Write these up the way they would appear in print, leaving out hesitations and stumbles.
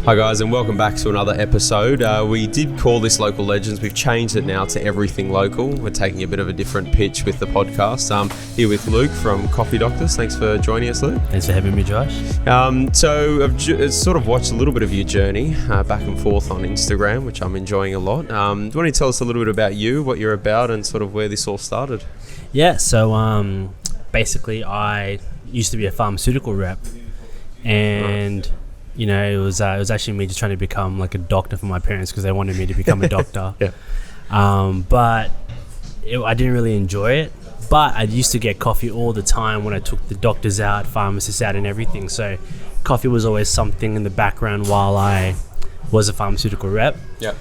Hi guys, and welcome back to another episode. We did call this Local Legends. We've changed it now to Everything Local. We're taking a bit of a different pitch with the podcast. Here with Luke from Coffee Drs. Thanks for joining us, Luke. Thanks for having me, Josh. So I've sort of watched a little bit of your journey back and forth on Instagram, which I'm enjoying a lot. Do you want to tell us a little bit about you, what you're about, and sort of where this all started? Yeah, so basically I used to be a pharmaceutical rep, and you know, it was actually me just trying to become like a doctor for my parents because they wanted me to become a doctor. Yeah. But I didn't really enjoy it. But I used to get coffee all the time when I took the doctors out, pharmacists out and everything. So coffee was always something in the background while I was a pharmaceutical rep. Yeah.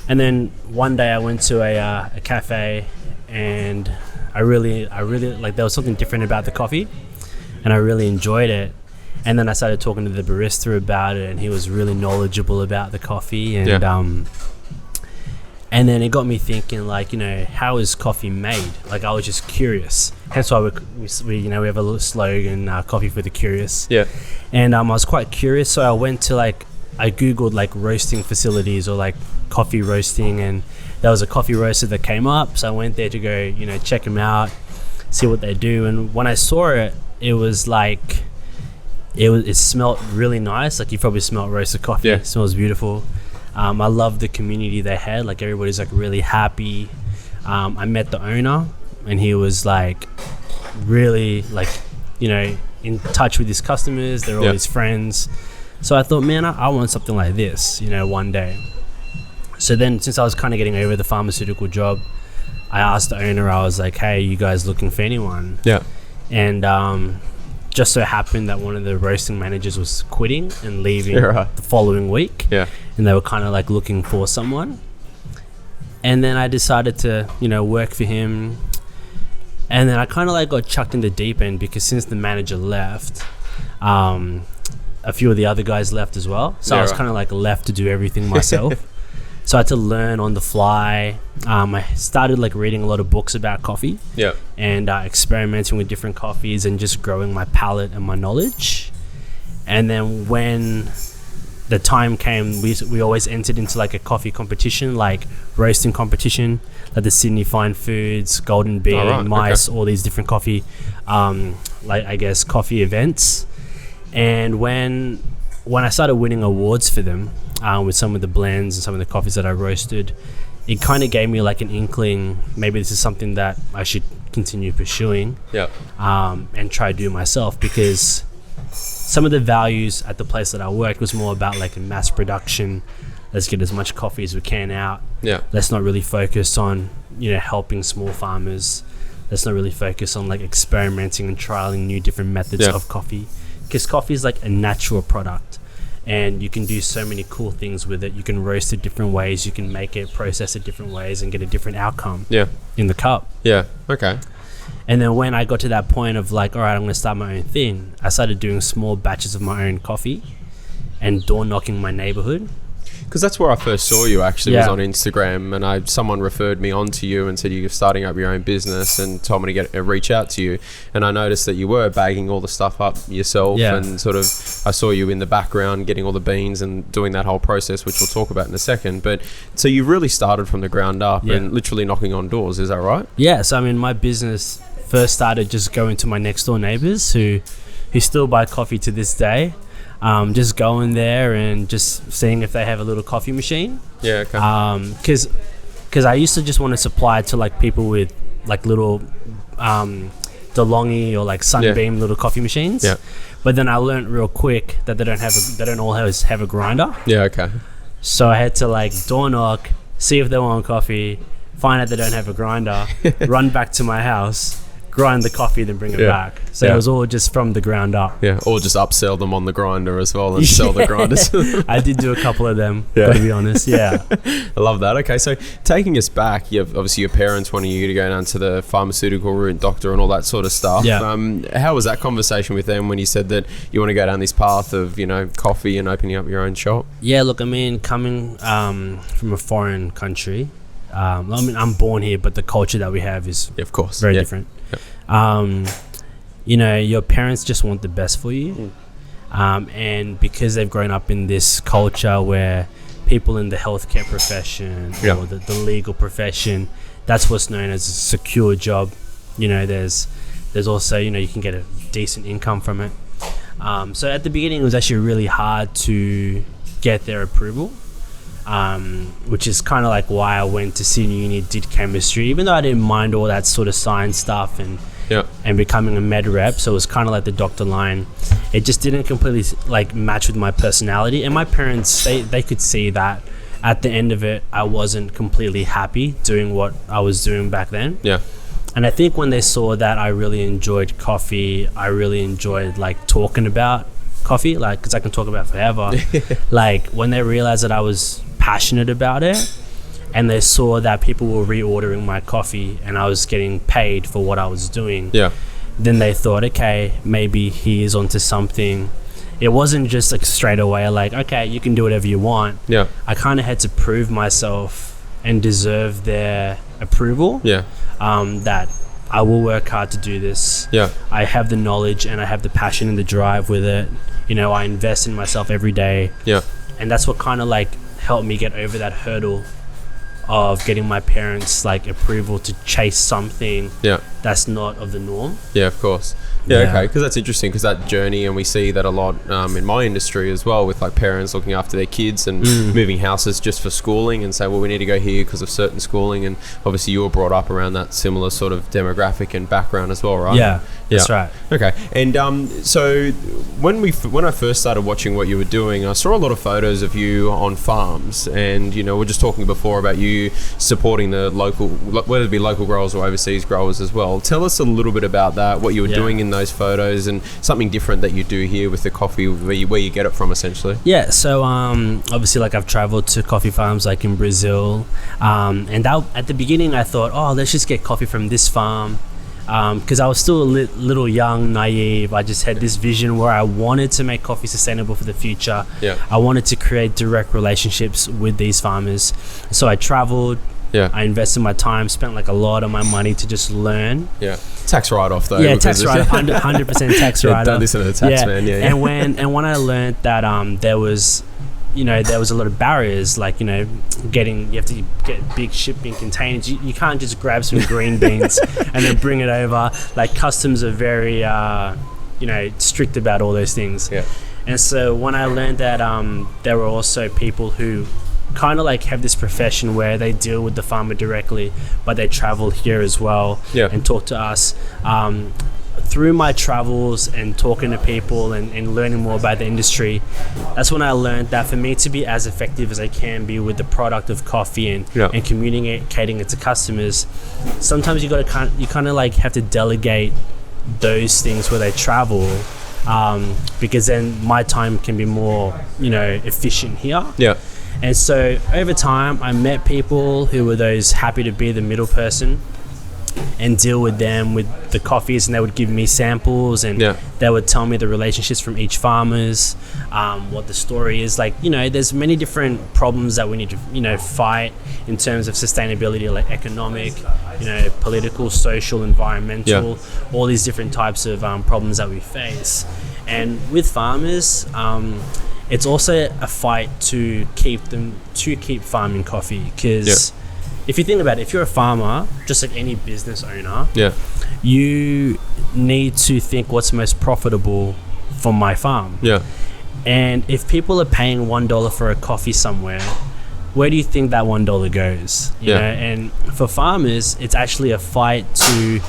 And then one day I went to a cafe, and I really like, there was something different about the coffee, and I really enjoyed it. And then I started talking to the barista about it, and he was really knowledgeable about the coffee. And and then it got me thinking, like, you know, how is coffee made? Like, I was just curious. Hence why we you know, we have a little slogan, coffee for the curious. Yeah. And I was quite curious, so I went to I Googled like roasting facilities or like coffee roasting, and there was a coffee roaster that came up. So I went there to go, you know, check them out, see what they do. And when I saw it, it was like, it smelled really nice. Like, you probably smelled roasted coffee. Yeah. It smells beautiful. I love the community they had. Like, everybody's like really happy. I met the owner, and he was like really, like, you know, in touch with his customers. They're all his friends. So I thought, man, I want something like this, you know, one day. So then, since I was kind of getting over the pharmaceutical job, I asked the owner, I was like, hey, you guys looking for anyone? Yeah. And just so happened that one of the roasting managers was quitting and leaving the following week. Yeah. And they were kind of like looking for someone. And then I decided to, you know, work for him. And then I kind of like got chucked in the deep end, because since the manager left, a few of the other guys left as well. So I was kind of like left to do everything myself. So I had to learn on the fly. I started like reading a lot of books about coffee. Yeah. And experimenting with different coffees and just growing my palate and my knowledge. And then when the time came, we always entered into like a coffee competition, like roasting competition, like the Sydney Fine Foods, Golden Bean, Mice, all these different coffee, like, I guess, coffee events. And when I started winning awards for them, with some of the blends and some of the coffees that I roasted, it kind of gave me like an inkling, maybe this is something that I should continue pursuing. Yeah. And try to do myself, because some of the values at the place that I worked was more about like a mass production. Let's get as much coffee as we can out. Yeah. Let's not really focus on, you know, helping small farmers. Let's not really focus on like experimenting and trialing new different methods of coffee, because coffee is like a natural product. And you can do so many cool things with it. You can roast it different ways. You can make it, process it different ways, and get a different outcome in the cup. Yeah, okay. And then when I got to that point of like, all right, I'm going to start my own thing, I started doing small batches of my own coffee and door knocking my neighborhood. Because that's where I first saw you, actually, was on Instagram, and someone referred me on to you and said you're starting up your own business, and told me to reach out to you. And I noticed that you were bagging all the stuff up yourself, and sort of I saw you in the background getting all the beans and doing that whole process, which we'll talk about in a second. But so you really started from the ground up and literally knocking on doors, is that right? Yeah, so I mean, my business first started just going to my next door neighbors who still buy coffee to this day. Just going there and just seeing if they have a little coffee machine. Yeah, okay. Because I used to just want to supply to like people with like little DeLonghi or like Sunbeam little coffee machines. Yeah. But then I learned real quick that they don't all have a grinder. Yeah, okay. So I had to like door knock, see if they want coffee, find out they don't have a grinder, run back to my house, grind the coffee, then bring it back. So it was all just from the ground up. Yeah, or just upsell them on the grinder as well and sell the grinders. I did do a couple of them, to be honest. Yeah. I love that. Okay, so taking us back, you have obviously your parents wanting you to go down to the pharmaceutical route, doctor and all that sort of stuff. Yeah. How was that conversation with them when you said that you want to go down this path of, you know, coffee and opening up your own shop? Yeah, look, I mean, coming from a foreign country, I mean, I'm born here, but the culture that we have is of course very different. You know, your parents just want the best for you. And because they've grown up in this culture where people in the healthcare profession or the legal profession, that's what's known as a secure job. You know, there's also, you know, you can get a decent income from it. So at the beginning, it was actually really hard to get their approval, which is kind of like why I went to senior uni, did chemistry, even though I didn't mind all that sort of science stuff and becoming a med rep. So it was kind of like the doctor line. It just didn't completely like match with my personality, and my parents, they could see that at the end of it, I wasn't completely happy doing what I was doing back then. Yeah. And I think when they saw that I really enjoyed coffee, I really enjoyed like talking about coffee, like, because I can talk about it forever. Like when they realized that I was passionate about it, and they saw that people were reordering my coffee and I was getting paid for what I was doing, then they thought, okay, maybe he is onto something. It wasn't just like straight away like, okay, you can do whatever you want. Yeah. I kind of had to prove myself and deserve their approval. Yeah. That I will work hard to do this. Yeah. I have the knowledge and I have the passion and the drive with it. You know, I invest in myself every day. Yeah. And that's what kind of like helped me get over that hurdle of getting my parents like approval to chase something that's not of the norm. Yeah, of course. Yeah, okay, because that's interesting, because that journey, and we see that a lot in my industry as well, with like parents looking after their kids and moving houses just for schooling, and say, well, we need to go here because of certain schooling. And obviously you were brought up around that similar sort of demographic and background as well, right? Yeah, that's right. Okay, and so when I first started watching what you were doing, I saw a lot of photos of you on farms, and you know, we're just talking before about you supporting the local, whether it be local growers or overseas growers as well. Tell us a little bit about that, what you were doing in those photos, and something different that you do here with the coffee, where you get it from, essentially. Yeah, so obviously, like, I've traveled to coffee farms like in Brazil, and that, at the beginning I thought, oh, let's just get coffee from this farm, because I was still a little young, naive. I just had this vision where I wanted to make coffee sustainable for the future. I wanted to create direct relationships with these farmers, so I traveled. I invested my time, spent like a lot of my money to just learn. Tax write-off though. Tax write-off, 100% tax write-off. Don't listen to the tax man. And when I learned that there was a lot of barriers, like, you know, you have to get big shipping containers. You can't just grab some green beans and then bring it over. Like, customs are very strict about all those things. And so when I learned that there were also people who kind of like have this profession where they deal with the farmer directly, but they travel here as well and talk to us. Through my travels and talking to people and learning more about the industry, that's when I learned that for me to be as effective as I can be with the product of coffee and communicating it to customers, sometimes you kind of like have to delegate those things where they travel, because then my time can be more, you know, efficient here. And so over time, I met people who were those happy to be the middle person and deal with them with the coffees, and they would give me samples, and they would tell me the relationships from each farmers, what the story is. Like, you know, there's many different problems that we need to, you know, fight in terms of sustainability, like economic, you know, political, social, environmental, all these different types of problems that we face. And with farmers, it's also a fight to keep farming coffee, because if you think about it, if you're a farmer, just like any business owner, you need to think what's most profitable for my farm. And if people are paying $1 for a coffee somewhere, where do you think that $1 goes? You know, and for farmers, it's actually a fight to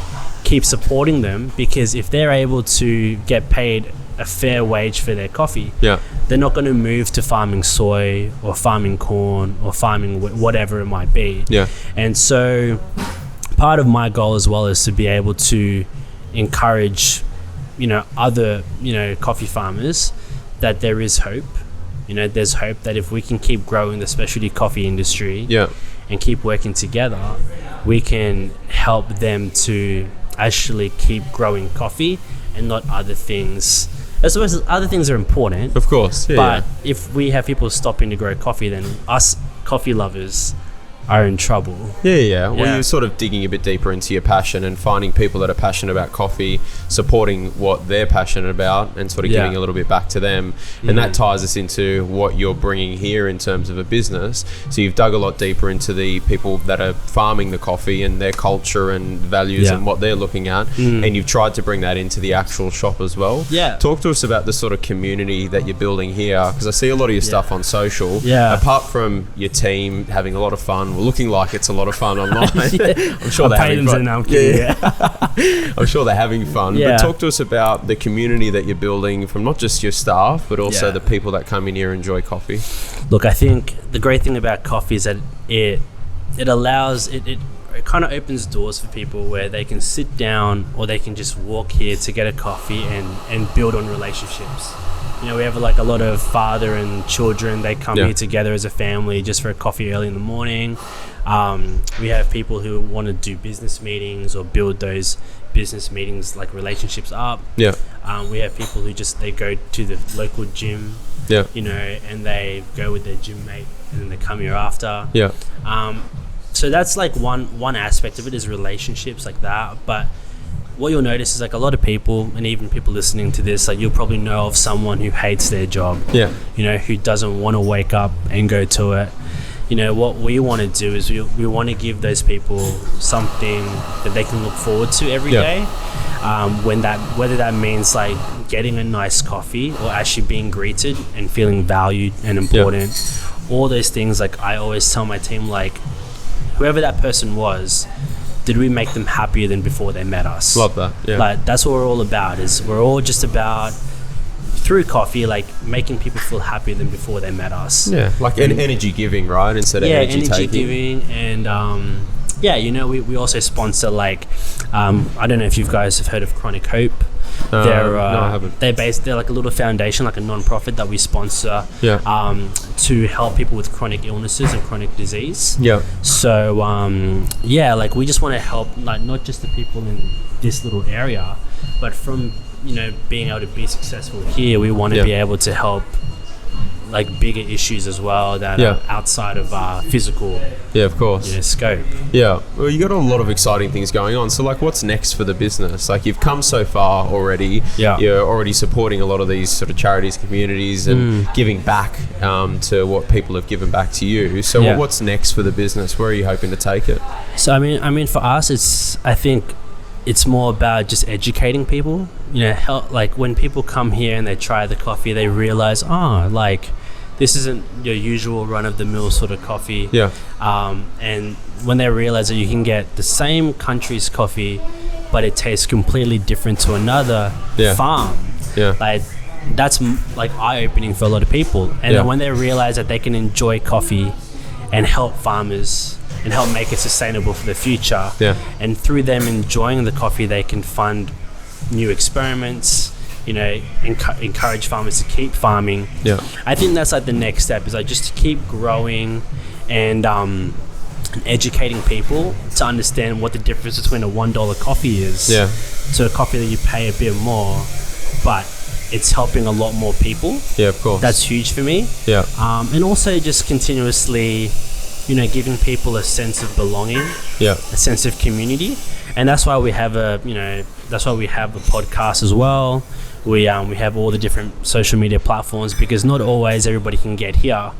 keep supporting them, because if they're able to get paid a fair wage for their coffee, they're not going to move to farming soy or farming corn or farming whatever it might be. And so part of my goal as well is to be able to encourage, you know, other, you know, coffee farmers, that there is hope. You know, there's hope that if we can keep growing the specialty coffee industry and keep working together, we can help them to actually keep growing coffee and not other things. I suppose other things are important, of course, but if we have people stopping to grow coffee, then us coffee lovers are in trouble. Yeah. Well, you're sort of digging a bit deeper into your passion and finding people that are passionate about coffee, supporting what they're passionate about, and sort of giving a little bit back to them. And that ties us into what you're bringing here in terms of a business. So you've dug a lot deeper into the people that are farming the coffee and their culture and values and what they're looking at. And you've tried to bring that into the actual shop as well. Yeah. Talk to us about the sort of community that you're building here, because I see a lot of your stuff on social. Yeah. Apart from your team having a lot of fun, looking like it's a lot of fun online. I'm sure they're having fun. I'm sure they're having fun. But talk to us about the community that you're building from not just your staff, but also the people that come in here and enjoy coffee. Look, I think the great thing about coffee is that it allows it kind of opens doors for people where they can sit down or they can just walk here to get a coffee and build on relationships. You know, we have like a lot of father and children. They come here together as a family just for a coffee early in the morning. We have people who want to do business meetings or build those business meetings, like relationships up. We have people who they go to the local gym, you know, and they go with their gym mate and then they come here after. So that's like one aspect of it, is relationships like that. But what you'll notice is like a lot of people, and even people listening to this, like you'll probably know of someone who hates their job, you know, who doesn't want to wake up and go to it. You know, what we want to do is we want to give those people something that they can look forward to every day. Whether that means like getting a nice coffee or actually being greeted and feeling valued and important. All those things, like I always tell my team, like whoever that person was, did we make them happier than before they met us? Love that. Like that's what we're all about. Is we're all just about, through coffee, like making people feel happier than before they met us. Like energy giving, right? Instead of energy taking. Giving. And you know, we also sponsor like I don't know if you guys have heard of Chronic Hope. No, I haven't. They're like a little foundation, like a non-profit that we sponsor to help people with chronic illnesses and chronic disease. So like we just want to help, like not just the people in this little area, but from, you know, being able to be successful here, we want to be able to help like bigger issues as well that are outside of physical of course, scope. Well, you got a lot of exciting things going on. So like what's next for the business? Like you've come so far already. You're already supporting a lot of these sort of charities, communities, and giving back to what people have given back to you. So what's next for the business? Where are you hoping to take it? So I mean for us, I think it's more about just educating people. You know, help, like when people come here and they try the coffee, they realize, like this isn't your usual run-of-the-mill sort of coffee. And when they realize that you can get the same country's coffee, but it tastes completely different to another farm, like that's like eye-opening for a lot of people. And then when they realize that they can enjoy coffee and help farmers and help make it sustainable for the future, and through them enjoying the coffee, they can fund new experiments, you know, encourage farmers to keep farming. I think that's like the next step, is like just to keep growing and educating people to understand what the difference between a $1 coffee is to a coffee that you pay a bit more, but it's helping a lot more people. Of course. That's huge for me. And also just continuously, you know, giving people a sense of belonging, a sense of community. And that's why we have a podcast as well. We have all the different social media platforms, because not always everybody can get here.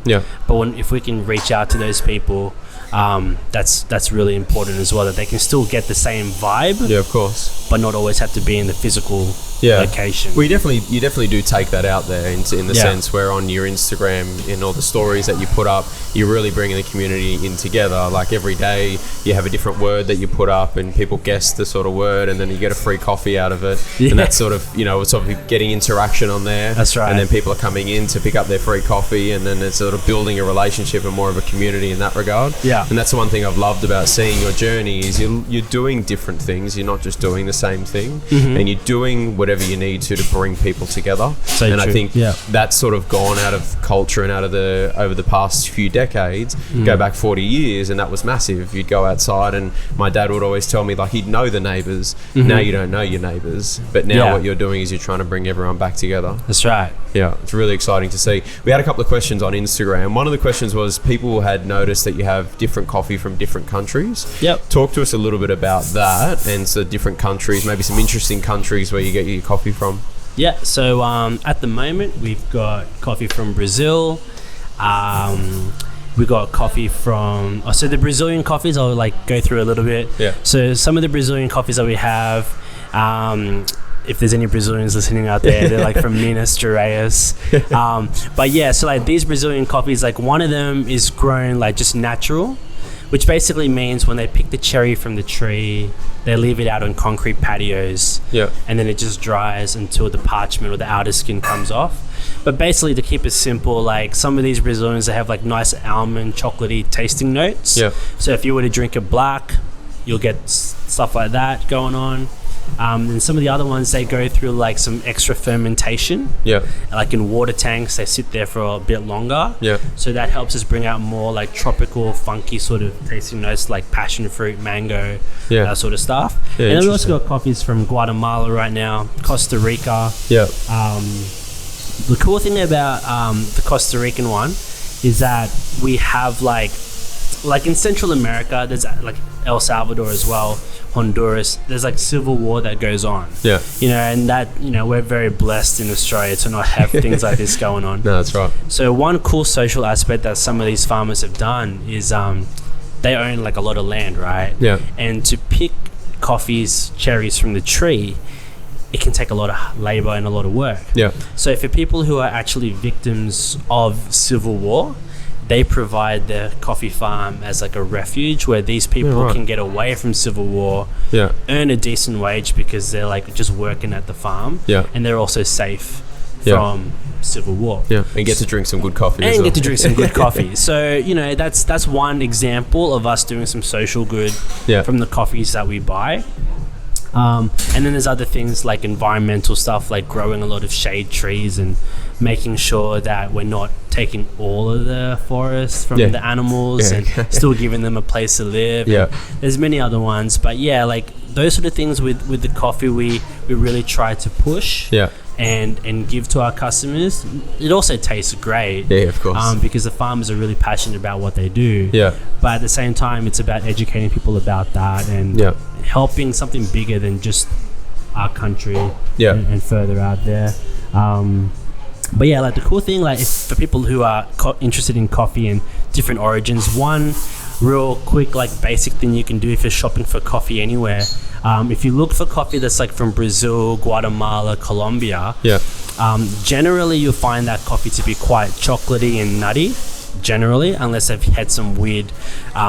But if we can reach out to those people, that's really important as well, that they can still get the same vibe. Of course. But not always have to be in the physical location. Well, you definitely do take that out there in the sense where on your Instagram, in all the stories that you put up, you're really bringing the community in together. Like every day you have a different word that you put up and people guess the sort of word, and then you get a free coffee out of it. And that's sort of, you know, it's sort of getting interaction on there. That's right. And then people are coming in to pick up their free coffee, and then it's sort of building a relationship and more of a community in that regard. And that's the one thing I've loved about seeing your journey, is you're doing different things. You're not just doing the same thing, and you're doing whatever you need to bring people together. I think that's sort of gone out of culture and out of over the past few decades. Go back 40 years and that was massive. You'd go outside and my dad would always tell me, like, he'd know the neighbours. Now you don't know your neighbours, but now what you're doing is you're trying to bring everyone back together. That's right. It's really exciting to see. We had a couple of questions on Instagram. One of the questions was, people had noticed that you have different coffee from different countries. Yep. Talk to us a little bit about that and so different countries, maybe some interesting countries where you get your coffee from. Yeah, so at the moment we've got coffee from Brazil. We got coffee from so the Brazilian coffees I'll like go through a little bit. Yeah. So some of the Brazilian coffees that we have, if there's any Brazilians listening out there, they're like from Minas Gerais. But yeah, so like these Brazilian coffees, like one of them is grown like just natural, which basically means when they pick the cherry from the tree, they leave it out on concrete patios. Yeah. And then it just dries until the parchment or the outer skin comes off. But basically, to keep it simple, like some of these Brazilians, they have like nice almond chocolatey tasting notes. Yeah. So if you were to drink it black, you'll get stuff like that going on. And some of the other ones, they go through like some extra fermentation. Yeah. Like in water tanks, they sit there for a bit longer. Yeah. So that helps us bring out more like tropical, funky sort of tasting notes like passion fruit, mango, that sort of stuff. Yeah, and then we also got coffees from Guatemala right now, Costa Rica. Yeah. The cool thing about the Costa Rican one is that we have like in Central America, there's like El Salvador as well, Honduras, there's like civil war that goes on. Yeah. You know, and that, you know, we're very blessed in Australia to not have things like this going on. No, that's right. So one cool social aspect that some of these farmers have done is they own like a lot of land, right? Yeah. And to pick cherries from the tree, it can take a lot of labor and a lot of work. Yeah. So for people who are actually victims of civil war, they provide the coffee farm as like a refuge where these people can get away from civil war, earn a decent wage because they're like just working at the farm, and they're also safe from civil war. Yeah, and get to drink some good coffee as well. Get to drink some good coffee. So, you know, that's one example of us doing some social good from the coffees that we buy. And then there's other things like environmental stuff, like growing a lot of shade trees and making sure that we're not taking all of the forests from the animals and still giving them a place to live. Yeah. There's many other ones, but yeah, like those sort of things with the coffee we really try to push. Yeah. And give to our customers. It also tastes great. Yeah, of course. Because the farmers are really passionate about what they do. Yeah. But at the same time, it's about educating people about that and helping something bigger than just our country and further out there. But yeah, like the cool thing, like for people who are interested in coffee and different origins, one real quick like basic thing you can do if you're shopping for coffee anywhere, if you look for coffee that's like from Brazil, Guatemala, Colombia, generally you'll find that coffee to be quite chocolatey and nutty, generally, unless they've had some weird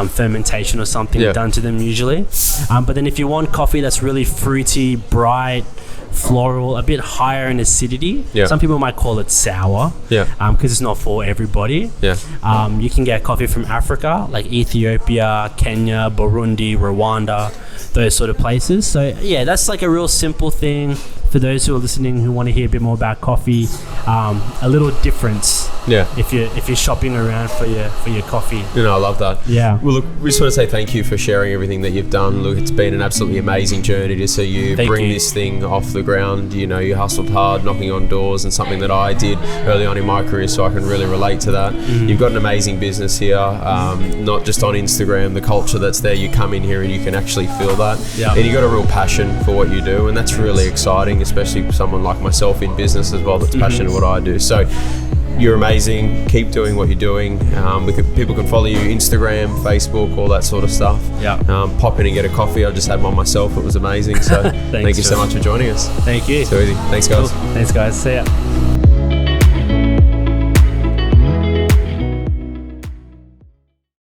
fermentation or something done to them usually. But then if you want coffee that's really fruity, bright, floral, a bit higher in acidity, some people might call it sour, because it's not for everybody. You can get coffee from Africa, like Ethiopia, Kenya, Burundi, Rwanda, those sort of places. So yeah, that's like a real simple thing for those who are listening who want to hear a bit more about coffee. A little difference if you're shopping around for your coffee. You know, I love that. Well, look, we just want to say thank you for sharing everything that you've done. Look, it's been an absolutely amazing journey to see you bring this thing off the ground. You know, you hustled hard, knocking on doors, and something that I did early on in my career, so I can really relate to that. You've got an amazing business here, not just on Instagram, the culture that's there. You come in here and you can actually feel that. And you've got a real passion for what you do, and that's really exciting, especially for someone like myself in business as well that's passionate what I do. So you're amazing. Keep doing what you're doing. People can follow you Instagram, Facebook, all that sort of stuff. Pop in and get a coffee. I just had one myself. It was amazing. So thank you so much for joining us. Thank you. So easy. Thanks, guys. Cool. Thanks, guys. See ya.